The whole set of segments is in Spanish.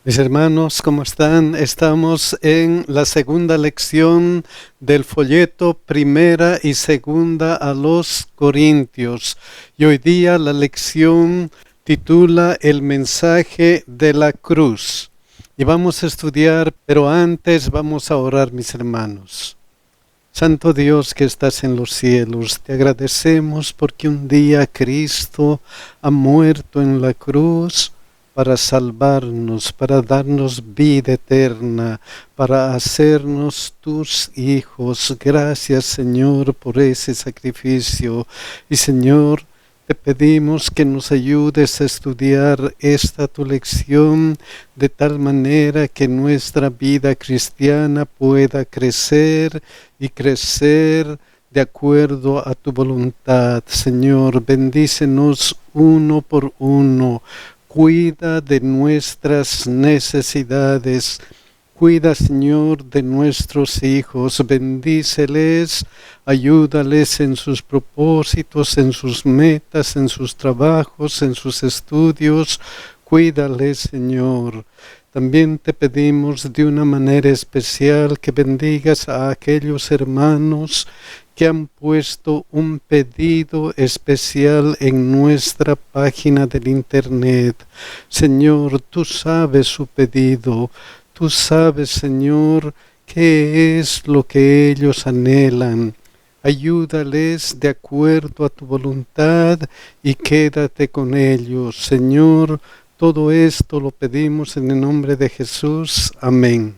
Mis hermanos, ¿cómo están? Estamos en la segunda lección del folleto primera y segunda a los Corintios. Y hoy día la lección titula El mensaje de la cruz. Y vamos a estudiar, pero antes vamos a orar, mis hermanos. Santo Dios que estás en los cielos, te agradecemos porque un día Cristo ha muerto en la cruz para salvarnos, para darnos vida eterna, para hacernos tus hijos. Gracias, Señor, por ese sacrificio. Y, Señor, te pedimos que nos ayudes a estudiar esta tu lección de tal manera que nuestra vida cristiana pueda crecer y crecer de acuerdo a tu voluntad. Señor, bendícenos uno por uno. Cuida de nuestras necesidades. Cuida, Señor, de nuestros hijos. Bendíceles, ayúdales en sus propósitos, en sus metas, en sus trabajos, en sus estudios. Cuídales, Señor. También te pedimos de una manera especial que bendigas a aquellos hermanos que han puesto un pedido especial en nuestra página del internet. Señor, tú sabes su pedido. Tú sabes, Señor, qué es lo que ellos anhelan. Ayúdales de acuerdo a tu voluntad y quédate con ellos. Señor, todo esto lo pedimos en el nombre de Jesús. Amén.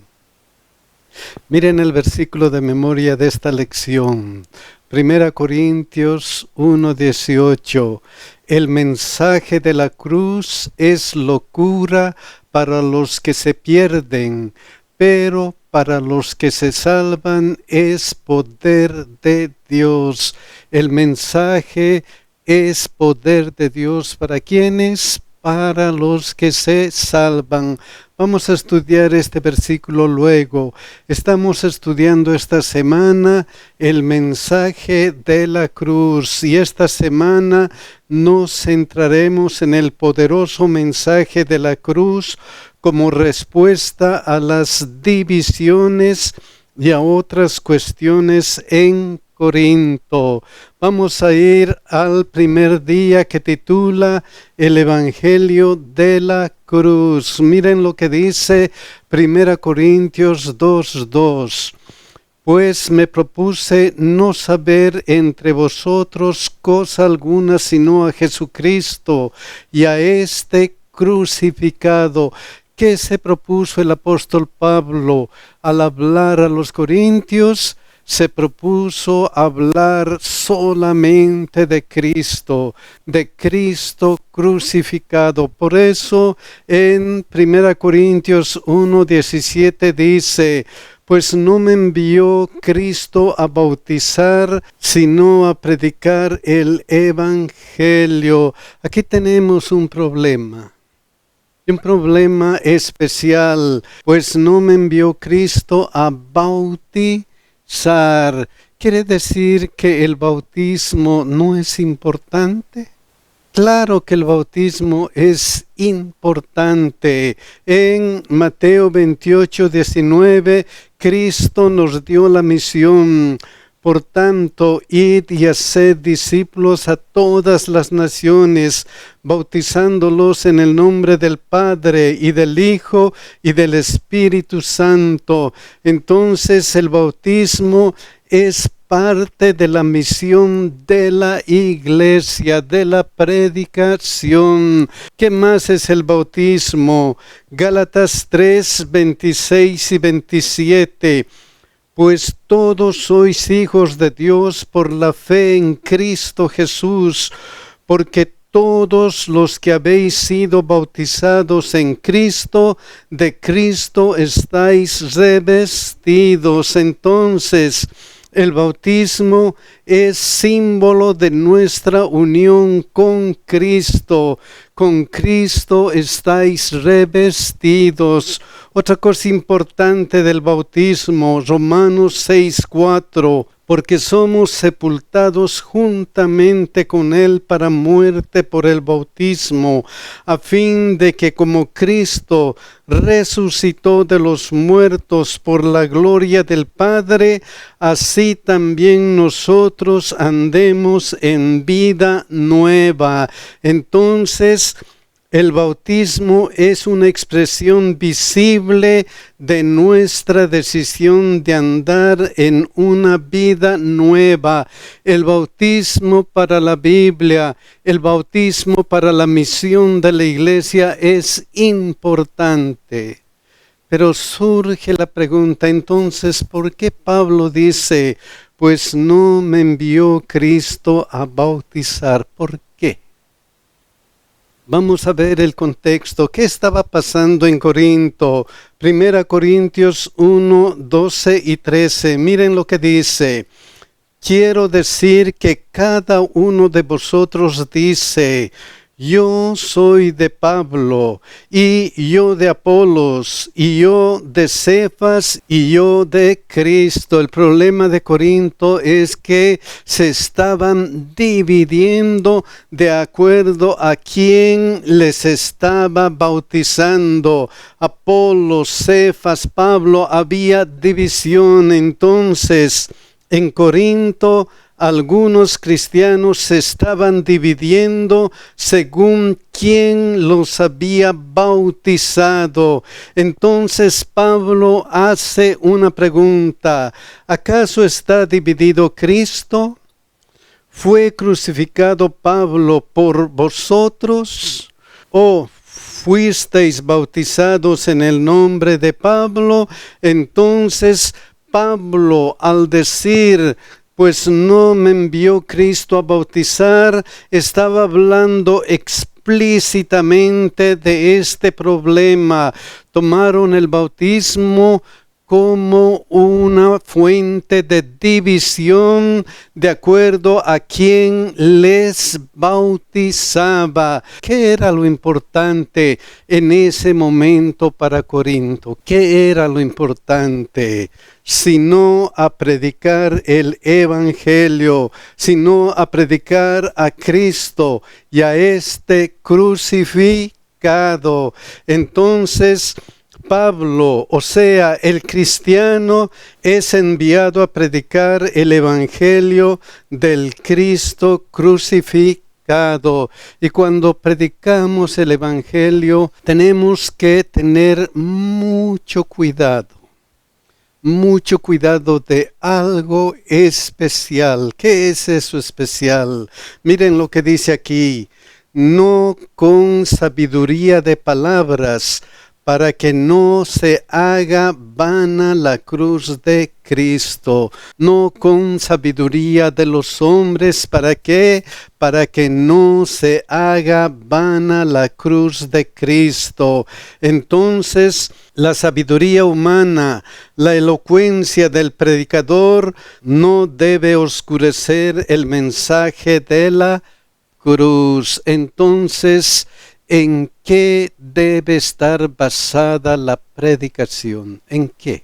Miren el versículo de memoria de esta lección. 1 Corintios 1:18. El mensaje de la cruz es locura para los que se pierden, pero para los que se salvan es poder de Dios. El mensaje es poder de Dios. ¿Para quiénes? Para los que se salvan. Vamos a estudiar este versículo luego. Estamos estudiando esta semana el mensaje de la cruz y esta semana nos centraremos en el poderoso mensaje de la cruz como respuesta a las divisiones y a otras cuestiones en Corinto. Vamos a ir al primer día que titula El Evangelio de la Cruz. Miren lo que dice 1 Corintios 2:2. Pues me propuse no saber entre vosotros cosa alguna sino a Jesucristo y a este crucificado. ¿Qué se propuso el apóstol Pablo al hablar a los corintios? Se propuso hablar solamente de Cristo crucificado. Por eso en 1 Corintios 1:17 dice: pues no me envió Cristo a bautizar, sino a predicar el Evangelio. Aquí tenemos un problema especial, pues no me envió Cristo a bautizar. ¿Quiere decir que el bautismo no es importante? Claro que el bautismo es importante. En Mateo 28:19, Cristo nos dio la misión. Por tanto, id y haced discípulos a todas las naciones, bautizándolos en el nombre del Padre y del Hijo y del Espíritu Santo. Entonces el bautismo es parte de la misión de la iglesia, de la predicación. ¿Qué más es el bautismo? Gálatas 3:26 y 27. Pues todos sois hijos de Dios por la fe en Cristo Jesús, porque todos los que habéis sido bautizados en Cristo, de Cristo estáis revestidos. Entonces, el bautismo es símbolo de nuestra unión con Cristo. Con Cristo estáis revestidos. Otra cosa importante del bautismo, Romanos 6:4. porque somos sepultados juntamente con Él para muerte por el bautismo, a fin de que como Cristo resucitó de los muertos por la gloria del Padre, así también nosotros andemos en vida nueva. Entonces, el bautismo es una expresión visible de nuestra decisión de andar en una vida nueva. El bautismo para la Biblia, el bautismo para la misión de la Iglesia es importante. Pero surge la pregunta entonces, ¿por qué Pablo dice, pues no me envió Cristo a bautizar? ¿Por qué? Vamos a ver el contexto. ¿Qué estaba pasando en Corinto? 1 Corintios 1, 12 y 13. Miren lo que dice. Quiero decir que cada uno de vosotros dice, yo soy de Pablo, y yo de Apolos, y yo de Cefas, y yo de Cristo. El problema de Corinto es que se estaban dividiendo de acuerdo a quién les estaba bautizando. Apolos, Cefas, Pablo, había división. Entonces, en Corinto, algunos cristianos se estaban dividiendo según quién los había bautizado. Entonces Pablo hace una pregunta. ¿Acaso está dividido Cristo? ¿Fue crucificado Pablo por vosotros? ¿O fuisteis bautizados en el nombre de Pablo? Entonces Pablo, al decir, pues no me envió Cristo a bautizar, estaba hablando explícitamente de este problema. Tomaron el bautismo como una fuente de división de acuerdo a quien les bautizaba. ¿Qué era lo importante en ese momento para Corinto? ¿Qué era lo importante? Sino a predicar el Evangelio, sino a predicar a Cristo y a este crucificado. Entonces, Pablo, o sea, el cristiano, es enviado a predicar el Evangelio del Cristo crucificado. Y cuando predicamos el Evangelio, tenemos que tener mucho cuidado de algo especial. ¿Qué es eso especial? Miren lo que dice aquí. No con sabiduría de palabras, para que no se haga vana la cruz de Cristo, no con sabiduría de los hombres, ¿para qué? Para que no se haga vana la cruz de Cristo. Entonces, la sabiduría humana, la elocuencia del predicador no debe oscurecer el mensaje de la cruz. Entonces, ¿en qué debe estar basada la predicación? ¿En qué?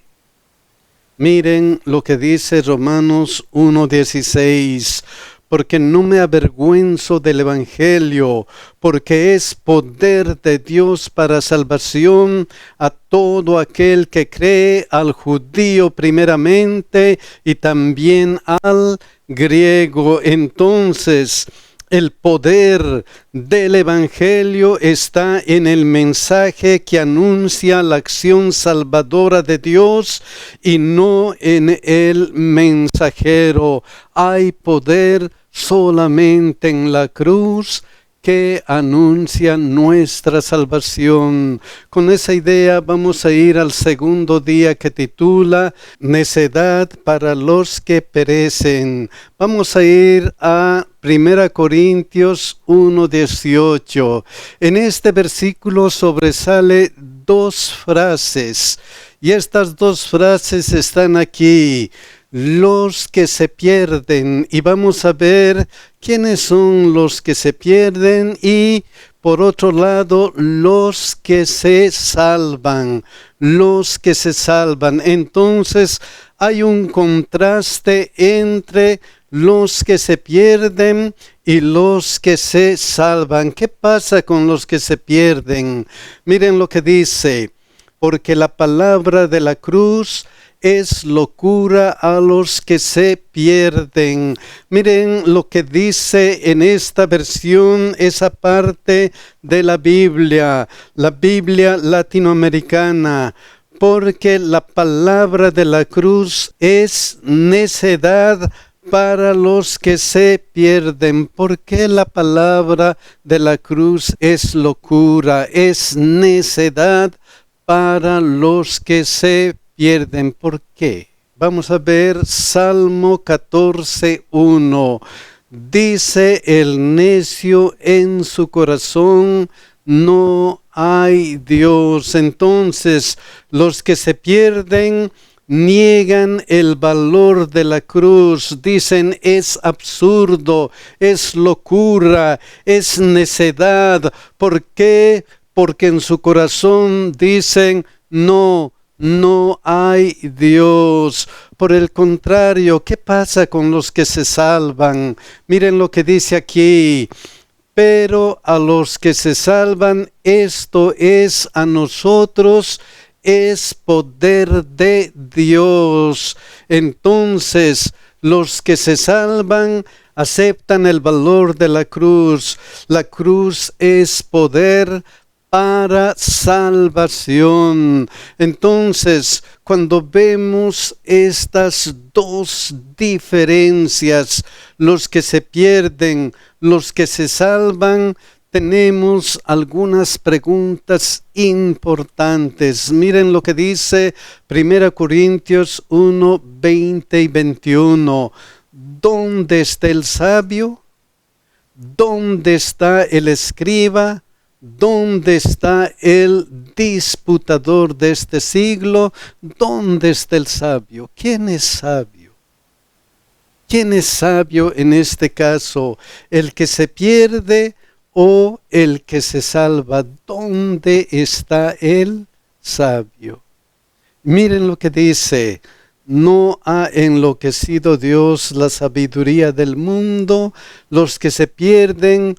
Miren lo que dice Romanos 1:16. Porque no me avergüenzo del Evangelio, porque es poder de Dios para salvación a todo aquel que cree, al judío primeramente y también al griego. Entonces, el poder del Evangelio está en el mensaje que anuncia la acción salvadora de Dios y no en el mensajero. Hay poder solamente en la cruz que anuncia nuestra salvación. Con esa idea vamos a ir al segundo día que titula Necedad para los que perecen. Vamos a ir a 1 Corintios 1:18. En este versículo sobresale dos frases y estas dos frases están aquí. Los que se pierden, y vamos a ver quiénes son los que se pierden, y por otro lado los que se salvan, Entonces hay un contraste entre los que se pierden y los que se salvan. ¿Qué pasa con los que se pierden? Miren lo que dice: porque la palabra de la cruz es locura a los que se pierden. Miren lo que dice en esta versión, esa parte de la Biblia latinoamericana. Porque la palabra de la cruz es necedad para los que se pierden. ¿Por qué la palabra de la cruz es locura, es necedad para los que se pierden? ¿Por qué? Vamos a ver Salmo 14:1. Dice el necio en su corazón: no hay Dios. Entonces, los que se pierden niegan el valor de la cruz. Dicen: es absurdo, es locura, es necedad. ¿Por qué? Porque en su corazón dicen: no hay Dios. Por el contrario, ¿qué pasa con los que se salvan? Miren lo que dice aquí: pero a los que se salvan, esto es a nosotros, es poder de Dios. Entonces, los que se salvan aceptan el valor de la cruz. La cruz es poder para salvación. Entonces, cuando vemos estas dos diferencias, los que se pierden, los que se salvan, tenemos algunas preguntas importantes. Miren lo que dice 1 Corintios 1, 20 y 21. ¿Dónde está el sabio? ¿Dónde está el escriba? ¿Dónde está el disputador de este siglo? ¿Dónde está el sabio? ¿Quién es sabio? ¿Quién es sabio en este caso? ¿El que se pierde o el que se salva? ¿Dónde está el sabio? Miren lo que dice: no ha enloquecido Dios la sabiduría del mundo. Los que se pierden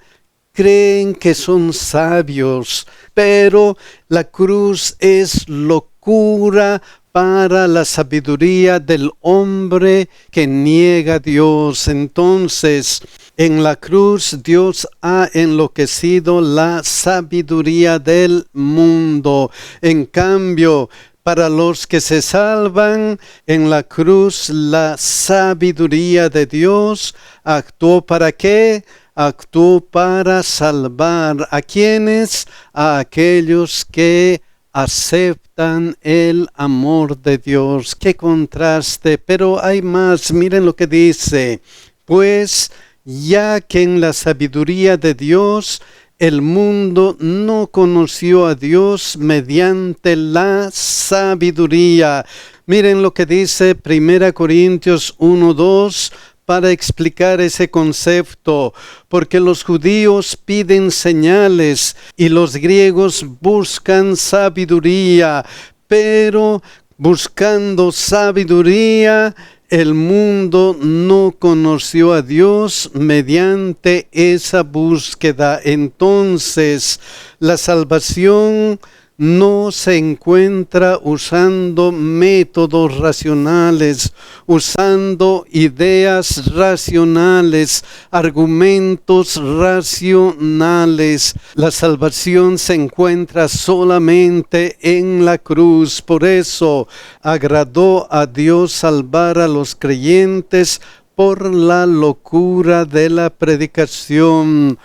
creen que son sabios, pero la cruz es locura para la sabiduría del hombre que niega a Dios. Entonces, en la cruz Dios ha enloquecido la sabiduría del mundo. En cambio, para los que se salvan, en la cruz la sabiduría de Dios actuó ¿para qué? Actuó para salvar. ¿A quiénes? A aquellos que aceptan el amor de Dios. ¡Qué contraste! Pero hay más. Miren lo que dice: pues ya que en la sabiduría de Dios el mundo no conoció a Dios mediante la sabiduría. Miren lo que dice 1 Corintios 1:2 para explicar ese concepto. Porque los judíos piden señales y los griegos buscan sabiduría. Pero buscando sabiduría, el mundo no conoció a Dios mediante esa búsqueda. Entonces, la salvación no se encuentra usando métodos racionales, usando ideas racionales, argumentos racionales. La salvación se encuentra solamente en la cruz. Por eso agradó a Dios salvar a los creyentes por la locura de la predicación.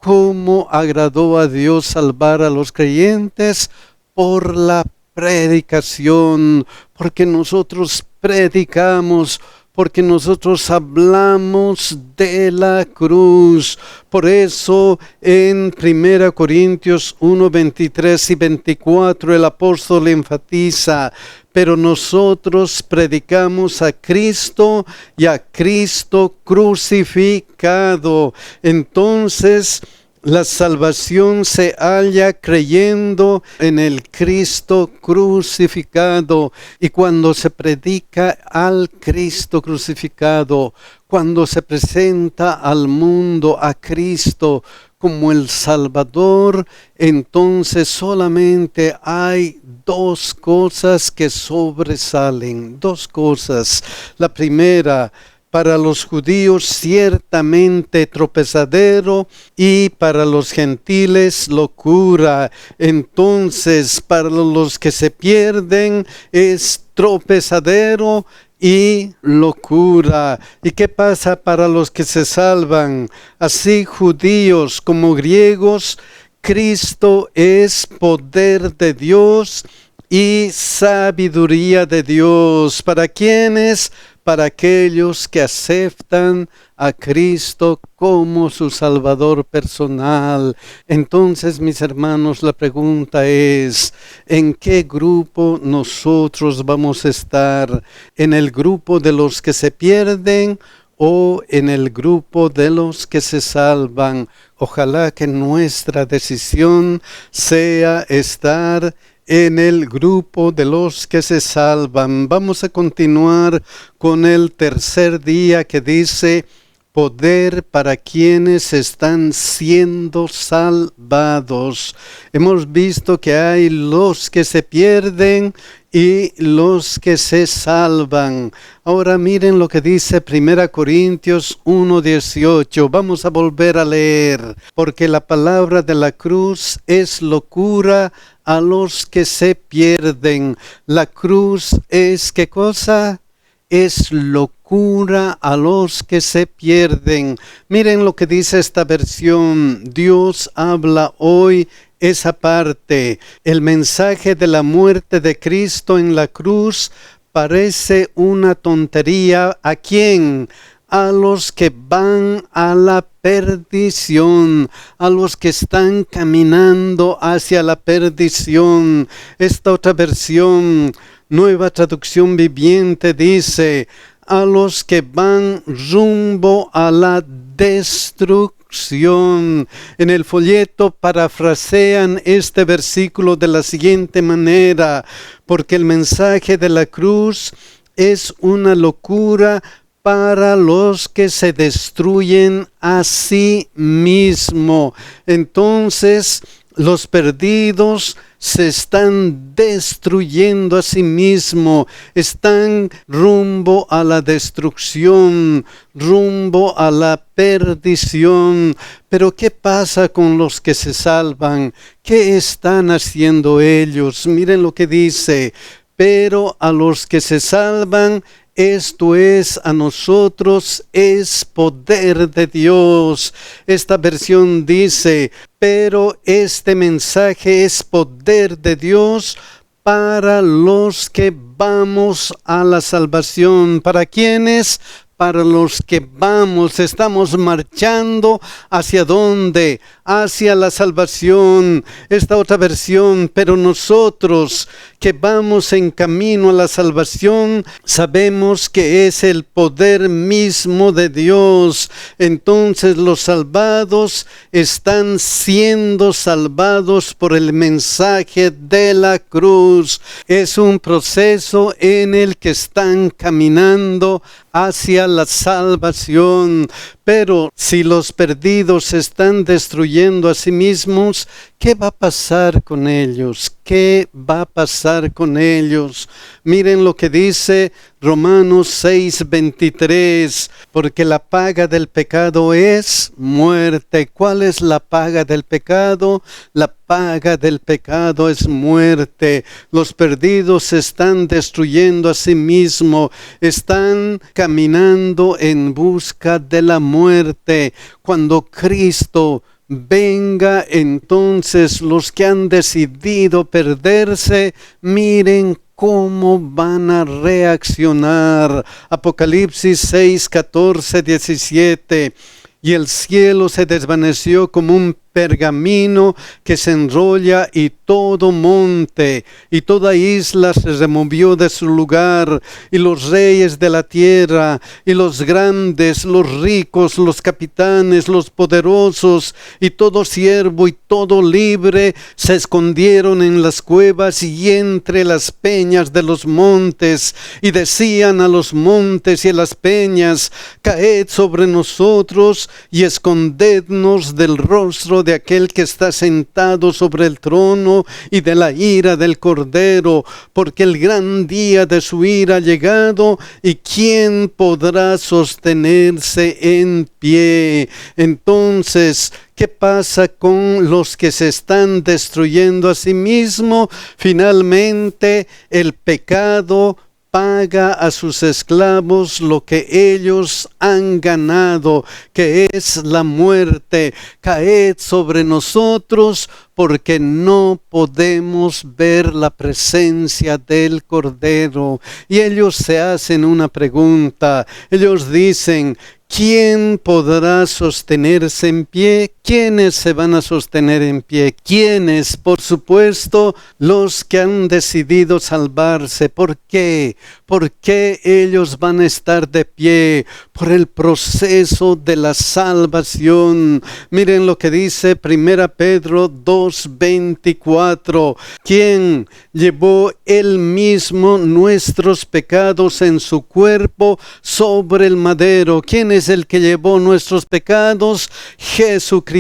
¿Cómo agradó a Dios salvar a los creyentes? Por la predicación, porque nosotros predicamos, porque nosotros hablamos de la cruz. Por eso en 1 Corintios 1, 23 y 24 el apóstol enfatiza: pero nosotros predicamos a Cristo y a Cristo crucificado. Entonces, La salvación se halla creyendo en el Cristo crucificado. Y cuando se predica al Cristo crucificado, cuando se presenta al mundo a Cristo como el Salvador, entonces solamente hay dos cosas que sobresalen, dos cosas. La primera, para los judíos ciertamente tropezadero y para los gentiles locura. Entonces para los que se pierden es tropezadero y locura. ¿Y qué pasa para los que se salvan? Así judíos como griegos, Cristo es poder de Dios y sabiduría de Dios. ¿Para quiénes? Para aquellos que aceptan a Cristo como su Salvador personal. Entonces, mis hermanos, la pregunta es, ¿en qué grupo nosotros vamos a estar? ¿En el grupo de los que se pierden o en el grupo de los que se salvan? Ojalá que nuestra decisión sea estar en el grupo de los que se salvan. Vamos a continuar con el tercer día que dice, poder para quienes están siendo salvados. Hemos visto que hay los que se pierden y los que se salvan. Ahora miren lo que dice 1 Corintios 1:18. Vamos a volver a leer. Porque la palabra de la cruz es locura a los que se pierden. La cruz es, ¿qué cosa? Es locura a los que se pierden. Miren lo que dice esta versión. Dios habla hoy esa parte. El mensaje de la muerte de Cristo en la cruz parece una tontería. ¿A quién? A los que van a la perdición, a los que están caminando hacia la perdición. Esta otra versión, Nueva Traducción Viviente, dice, a los que van rumbo a la destrucción. En el folleto parafrasean este versículo de la siguiente manera, porque el mensaje de la cruz es una locura para los que se destruyen a sí mismo. Entonces, los perdidos se están destruyendo a sí mismo, están rumbo a la destrucción, rumbo a la perdición. Pero ¿qué pasa con los que se salvan? ¿Qué están haciendo ellos? Miren lo que dice, pero a los que se salvan, esto es, a nosotros es poder de Dios. Esta versión dice, pero este mensaje es poder de Dios para los que vamos a la salvación. ¿Para quiénes? Para los que vamos, estamos marchando ¿hacia dónde? Hacia la salvación. Esta otra versión, pero nosotros que vamos en camino a la salvación, sabemos que es el poder mismo de Dios. Entonces los salvados están siendo salvados por el mensaje de la cruz. Es un proceso en el que están caminando hacia la salvación. Pero si los perdidos se están destruyendo a sí mismos, ¿qué va a pasar con ellos? ¿Qué va a pasar con ellos? Miren lo que dice Romanos 6:23, porque la paga del pecado es muerte. ¿Cuál es la paga del pecado? La paga del pecado es muerte. Los perdidos se están destruyendo a sí mismos, están caminando en busca de la muerte. Cuando Cristo venga, entonces los que han decidido perderse, miren cómo van a reaccionar. Apocalipsis 6:14-17. Y el cielo se desvaneció como un pergamino que se enrolla, y todo monte y toda isla se removió de su lugar, y los reyes de la tierra, y los grandes, los ricos, los capitanes, los poderosos, y todo siervo y todo libre se escondieron en las cuevas y entre las peñas de los montes, y decían a los montes y a las peñas: caed sobre nosotros y escondednos del rostro de aquel que está sentado sobre el trono y de la ira del Cordero, porque el gran día de su ira ha llegado, y ¿quién podrá sostenerse en pie? Entonces, ¿qué pasa con los que se están destruyendo a sí mismos? Finalmente, el pecado paga a sus esclavos lo que ellos han ganado, que es la muerte. Caed sobre nosotros, porque no podemos ver la presencia del Cordero. Y ellos se hacen una pregunta. Ellos dicen: ¿quién podrá sostenerse en pie? ¿Quiénes se van a sostener en pie? ¿Quiénes? Por supuesto, los que han decidido salvarse. ¿Por qué? ¿Por qué ellos van a estar de pie? Por el proceso de la salvación. Miren lo que dice 1 Pedro 2:24. ¿Quién llevó él mismo nuestros pecados en su cuerpo sobre el madero? ¿Quién es el que llevó nuestros pecados? Jesucristo.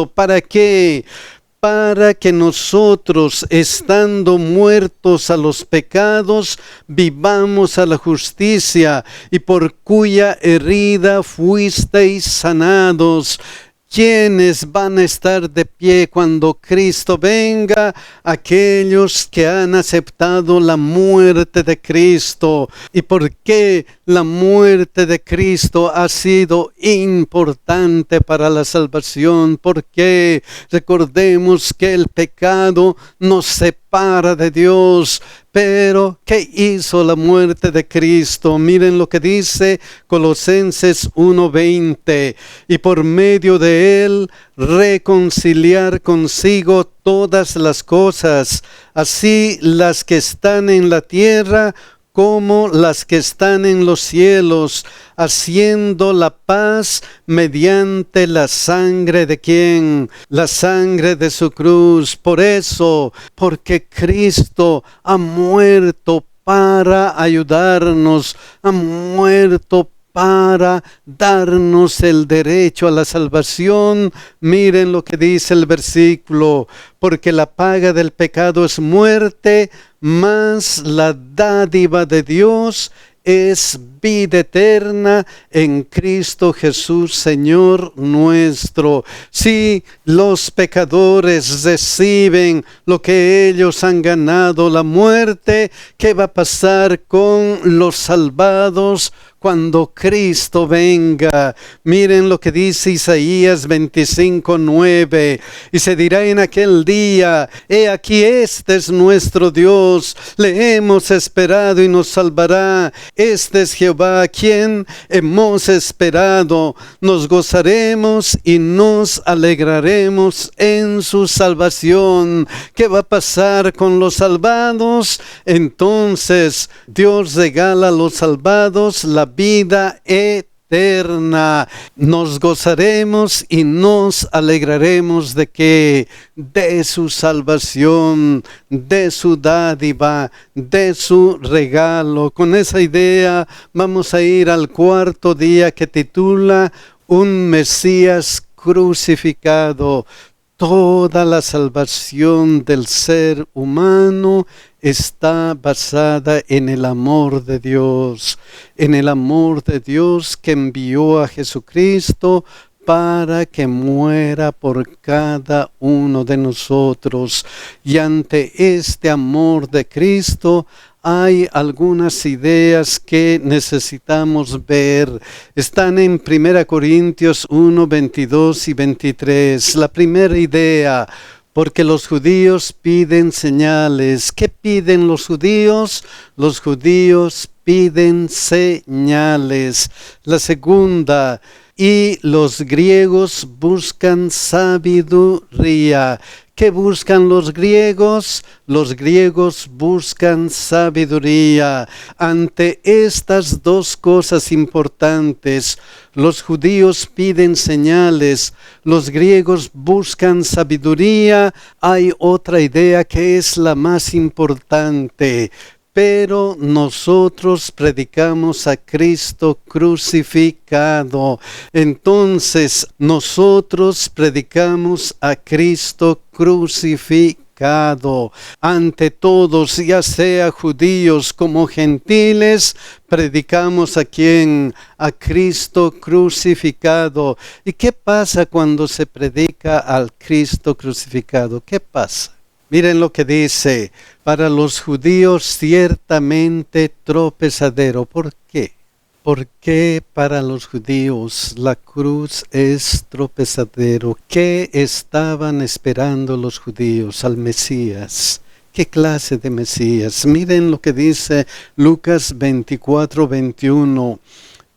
¿Para qué? Para que nosotros, estando muertos a los pecados, vivamos a la justicia, y por cuya herida fuisteis sanados. ¿Quiénes van a estar de pie cuando Cristo venga? Aquellos que han aceptado la muerte de Cristo. ¿Y por qué la muerte de Cristo ha sido importante para la salvación? Porque recordemos que el pecado nos separa de Dios. Pero, ¿qué hizo la muerte de Cristo? Miren lo que dice Colosenses 1:20. Y por medio de él reconciliar consigo todas las cosas, así las que están en la tierra como las que están en los cielos, haciendo la paz mediante la sangre de ¿quién? La sangre de su cruz. Por eso, porque Cristo ha muerto para ayudarnos, ha muerto para darnos el derecho a la salvación. Miren lo que dice el versículo: porque la paga del pecado es muerte, mas la dádiva de Dios es vida eterna en Cristo Jesús, Señor nuestro. Si los pecadores reciben lo que ellos han ganado, la muerte, ¿qué va a pasar con los salvados cuando Cristo venga? Miren lo que dice Isaías 25:9. Y se dirá en aquel día: he aquí, este es nuestro Dios, le hemos esperado y nos salvará. Este es Jehová, a quien hemos esperado. Nos gozaremos y nos alegraremos en su salvación. ¿Qué va a pasar con los salvados? Entonces Dios regala a los salvados la vida eterna. Nos gozaremos y nos alegraremos de que de su salvación, de su dádiva, de su regalo. Con esa idea vamos a ir al cuarto día, que titula Un Mesías crucificado. Toda la salvación del ser humano está basada en el amor de Dios, en el amor de Dios que envió a Jesucristo para que muera por cada uno de nosotros. Y ante este amor de Cristo hay algunas ideas que necesitamos ver. Están en 1 Corintios 1, 22 y 23. La primera idea: porque los judíos piden señales. ¿Qué piden los judíos? Los judíos piden señales. La segunda: y los griegos buscan sabiduría. ¿Qué buscan los griegos? Los griegos buscan sabiduría. Ante estas dos cosas importantes, los judíos piden señales, los griegos buscan sabiduría. Hay otra idea que es la más importante. Pero nosotros predicamos a Cristo crucificado. Entonces, nosotros predicamos a Cristo crucificado. Ante todos, ya sea judíos como gentiles, predicamos a quién? A Cristo crucificado. ¿Y qué pasa cuando se predica al Cristo crucificado? ¿Qué pasa? Miren lo que dice, para los judíos ciertamente tropezadero. ¿Por qué? ¿Por qué para los judíos la cruz es tropezadero? ¿Qué estaban esperando los judíos al Mesías? ¿Qué clase de Mesías? Miren lo que dice Lucas 24:21.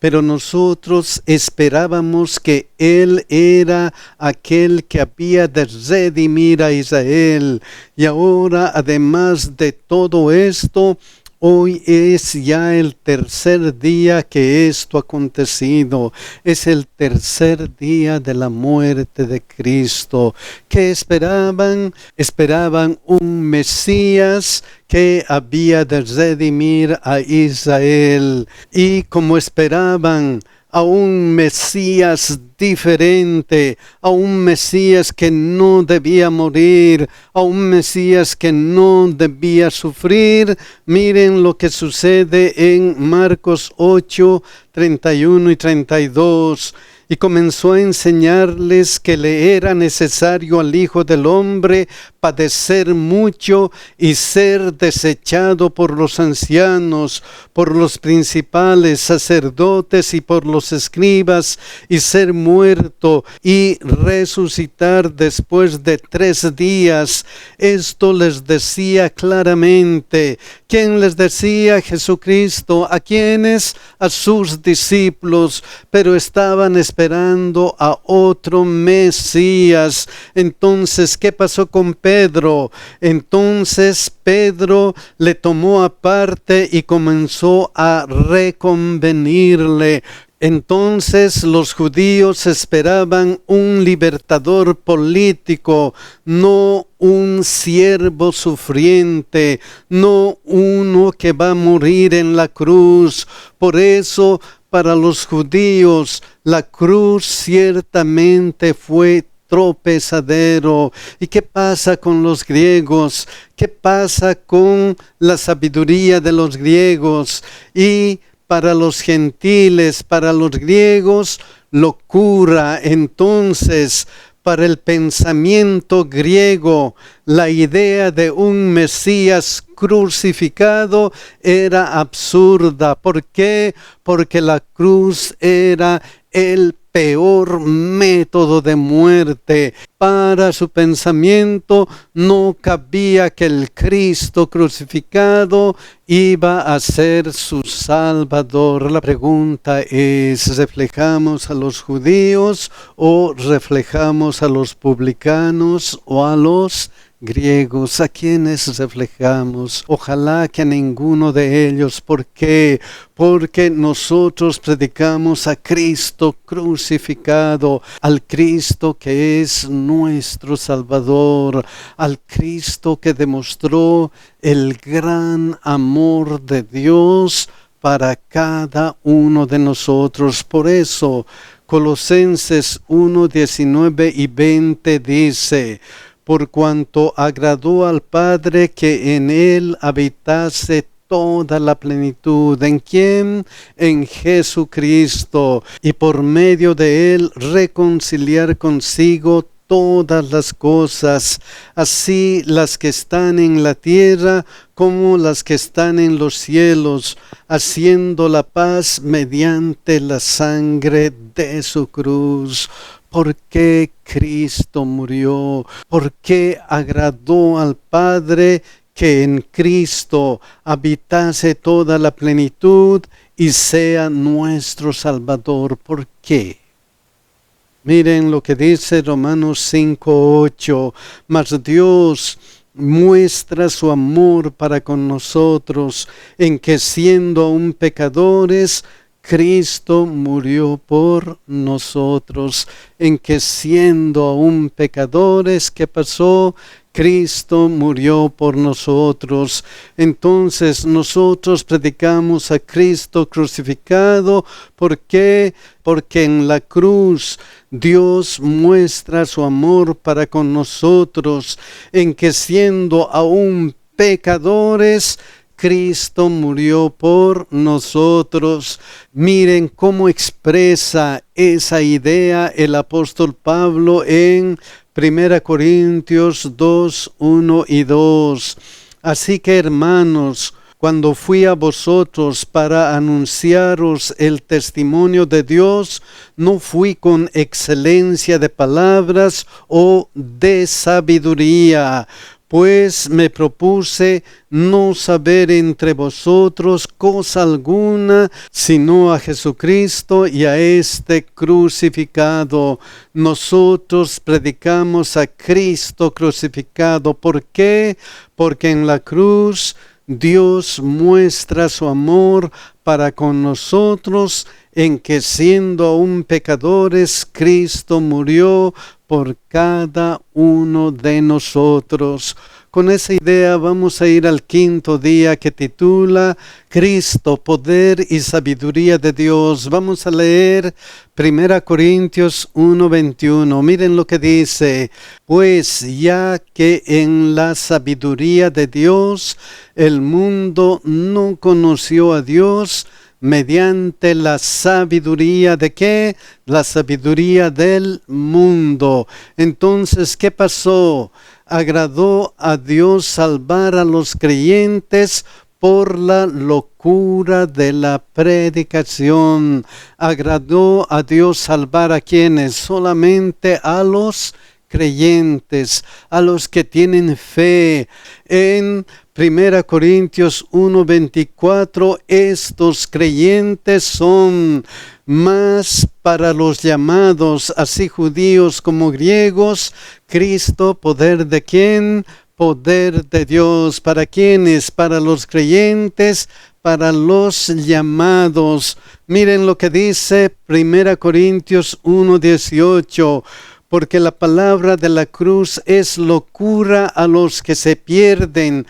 Pero nosotros esperábamos que Él era aquel que había de redimir a Israel. Y ahora, además de todo esto, hoy es ya el tercer día que esto ha acontecido. Es el tercer día de la muerte de Cristo. ¿Qué esperaban? Esperaban un Mesías que había de redimir a Israel. Y como esperaban a un Mesías diferente, a un Mesías que no debía morir, a un Mesías que no debía sufrir, miren lo que sucede en Marcos 8, 31 y 32. Y comenzó a enseñarles que le era necesario al Hijo del Hombre padecer mucho y ser desechado por los ancianos, por los principales sacerdotes y por los escribas, y ser muerto y resucitar después de 3 días. Esto les decía claramente. ¿Quién les decía? Jesucristo. ¿A quiénes? A sus discípulos, pero estaban esperando a otro Mesías. Entonces, ¿qué pasó con Pedro? Entonces Pedro le tomó aparte y comenzó a reconvenirle. Entonces los judíos esperaban un libertador político, no un siervo sufriente, no uno que va a morir en la cruz. Por eso, para los judíos, la cruz ciertamente fue tropezadero. ¿Y qué pasa con los griegos? ¿Qué pasa con la sabiduría de los griegos? Y para los gentiles, para los griegos, locura. Entonces, para el pensamiento griego, la idea de un Mesías crucificado era absurda. ¿Por qué? Porque la cruz era el peor método de muerte. Para su pensamiento no cabía que el Cristo crucificado iba a ser su Salvador. La pregunta es, ¿reflejamos a los judíos o reflejamos a los publicanos o a los griegos? ¿A quienes reflejamos? Ojalá que a ninguno de ellos. ¿Por qué? Porque nosotros predicamos a Cristo crucificado, al Cristo que es nuestro Salvador, al Cristo que demostró el gran amor de Dios para cada uno de nosotros. Por eso, Colosenses 1, 19 y 20 dice: por cuanto agradó al Padre que en Él habitase toda la plenitud. ¿En quién? En Jesucristo. Y por medio de Él reconciliar consigo todas las cosas, así las que están en la tierra como las que están en los cielos, haciendo la paz mediante la sangre de su cruz. ¿Por qué Cristo murió? ¿Por qué agradó al Padre que en Cristo habitase toda la plenitud y sea nuestro Salvador? ¿Por qué? Miren lo que dice Romanos 5:8. Mas Dios muestra su amor para con nosotros, en que siendo aún pecadores, Cristo murió por nosotros. En que siendo aún pecadores, ¿qué pasó? Cristo murió por nosotros. Entonces nosotros predicamos a Cristo crucificado. ¿Por qué? Porque en la cruz Dios muestra su amor para con nosotros, en que siendo aún pecadores, Cristo murió por nosotros. Miren cómo expresa esa idea el apóstol Pablo en 1 Corintios 2, 1 y 2. Así que, hermanos, cuando fui a vosotros para anunciaros el testimonio de Dios, no fui con excelencia de palabras o de sabiduría, pues me propuse no saber entre vosotros cosa alguna, sino a Jesucristo y a este crucificado. Nosotros predicamos a Cristo crucificado. ¿Por qué? Porque en la cruz Dios muestra su amor para con nosotros, en que siendo aún pecadores, Cristo murió por cada uno de nosotros. Con esa idea vamos a ir al quinto día, que titula Cristo, poder y sabiduría de Dios. Vamos a leer 1 Corintios 1:21. Miren lo que dice: pues ya que en la sabiduría de Dios el mundo no conoció a Dios, mediante la sabiduría de ¿qué? La sabiduría del mundo. Entonces, ¿qué pasó? Agradó a Dios salvar a los creyentes por la locura de la predicación. Agradó a Dios salvar a quienes, solamente a los creyentes, a los que tienen fe. En 1 Corintios 1:24, estos creyentes son más para los llamados, así judíos como griegos, Cristo, poder de ¿quién? Poder de Dios. ¿Para quiénes? Para los creyentes, para los llamados. Miren lo que dice 1 Corintios 1:18. Porque la palabra de la cruz es locura a los que se pierden,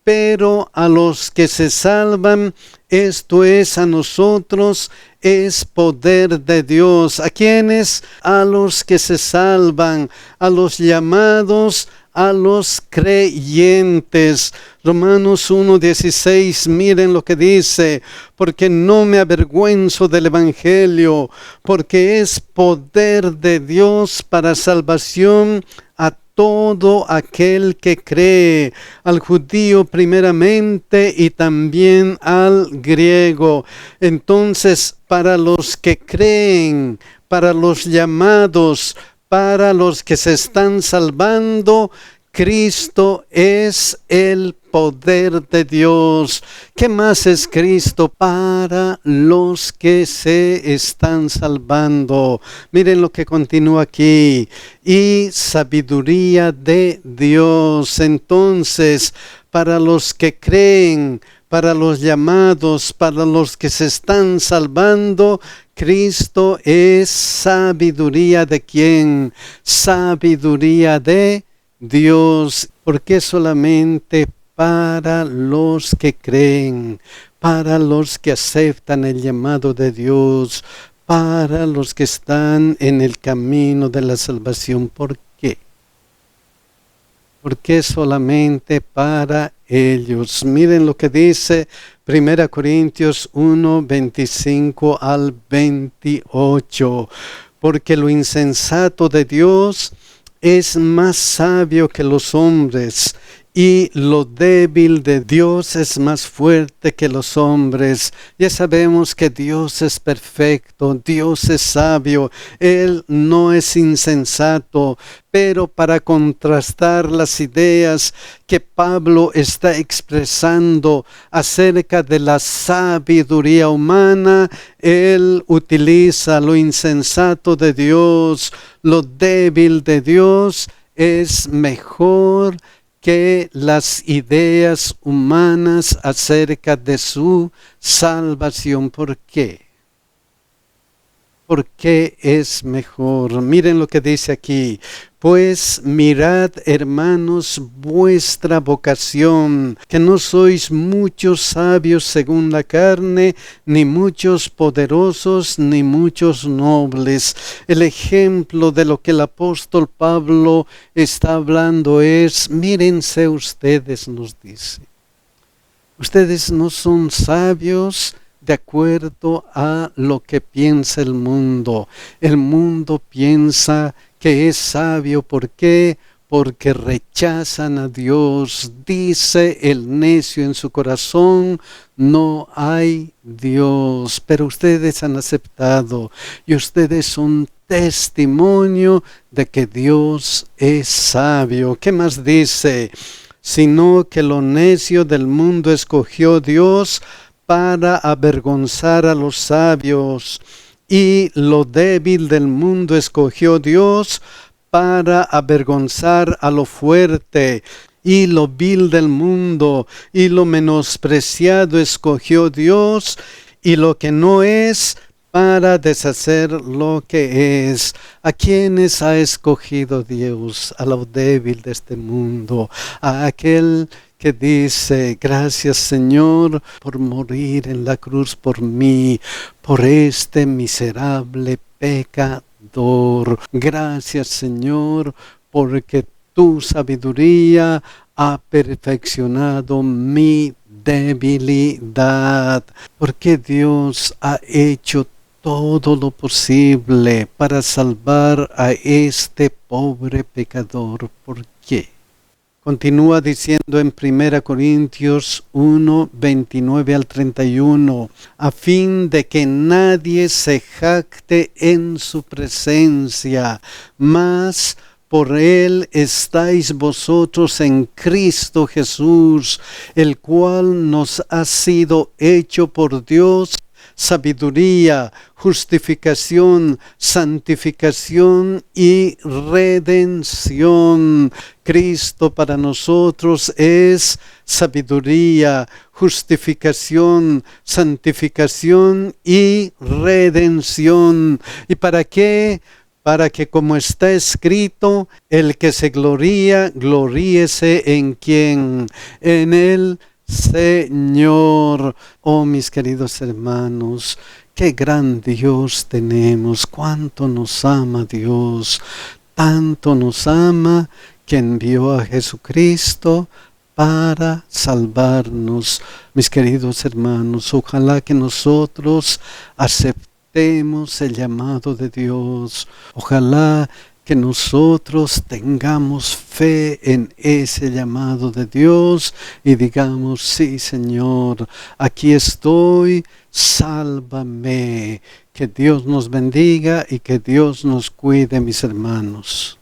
pero a los que se salvan, esto es a nosotros, es poder de Dios. ¿A quiénes? A los que se salvan, a los llamados, a los creyentes. Romanos 1:16, miren lo que dice: porque no me avergüenzo del Evangelio, porque es poder de Dios para salvación a todo aquel que cree, al judío primeramente y también al griego. Entonces, para los que creen, para los llamados, para los que se están salvando, Cristo es el poder de Dios. ¿Qué más es Cristo? Para los que se están salvando. Miren lo que continúa aquí. Y sabiduría de Dios. Entonces, para los que creen, para los llamados, para los que se están salvando, Cristo es sabiduría de ¿quién? Sabiduría de Dios. ¿Por qué solamente para los que creen, para los que aceptan el llamado de Dios, para los que están en el camino de la salvación? ¿Por qué? ¿Por qué solamente para ellos? Miren lo que dice 1 Corintios 1:25 al 28. Porque lo insensato de Dios es más sabio que los hombres, y lo débil de Dios es más fuerte que los hombres. Ya sabemos que Dios es perfecto, Dios es sabio, Él no es insensato, pero para contrastar las ideas que Pablo está expresando acerca de la sabiduría humana, él utiliza lo insensato de Dios, lo débil de Dios es mejor que las ideas humanas acerca de su salvación. ¿Por qué? ¿Por qué es mejor? Miren lo que dice aquí. Pues mirad, hermanos, vuestra vocación, que no sois muchos sabios según la carne, ni muchos poderosos, ni muchos nobles. El ejemplo de lo que el apóstol Pablo está hablando es, mírense ustedes, nos dice. Ustedes no son sabios de acuerdo a lo que piensa el mundo. El mundo piensa que es sabio. ¿Por qué? Porque rechazan a Dios. Dice el necio en su corazón, no hay Dios. Pero ustedes han aceptado y ustedes son testimonio de que Dios es sabio. ¿Qué más dice? Sino que lo necio del mundo escogió Dios para avergonzar a los sabios, y lo débil del mundo escogió Dios para avergonzar a lo fuerte, y lo vil del mundo y lo menospreciado escogió Dios, y lo que no es, para deshacer lo que es. ¿A quiénes ha escogido Dios? A lo débil de este mundo, a aquel que dice, gracias Señor por morir en la cruz por mí, por este miserable pecador. Gracias Señor porque tu sabiduría ha perfeccionado mi debilidad. Porque Dios ha hecho todo lo posible para salvar a este pobre pecador. ¿Por qué? Continúa diciendo en 1 Corintios 1, 29 al 31, a fin de que nadie se jacte en su presencia, mas por él estáis vosotros en Cristo Jesús, el cual nos ha sido hecho por Dios sabiduría, justificación, santificación y redención. Cristo para nosotros es sabiduría, justificación, santificación y redención. ¿Y para qué? Para que, como está escrito, el que se gloría, gloríese en ¿quién? En el Señor. Oh, mis queridos hermanos, qué gran Dios tenemos, cuánto nos ama Dios, tanto nos ama que envió a Jesucristo para salvarnos. Mis queridos hermanos, ojalá que nosotros aceptemos el llamado de Dios, ojalá que nosotros tengamos fe en ese llamado de Dios y digamos, sí Señor, aquí estoy, sálvame. Que Dios nos bendiga y que Dios nos cuide, mis hermanos.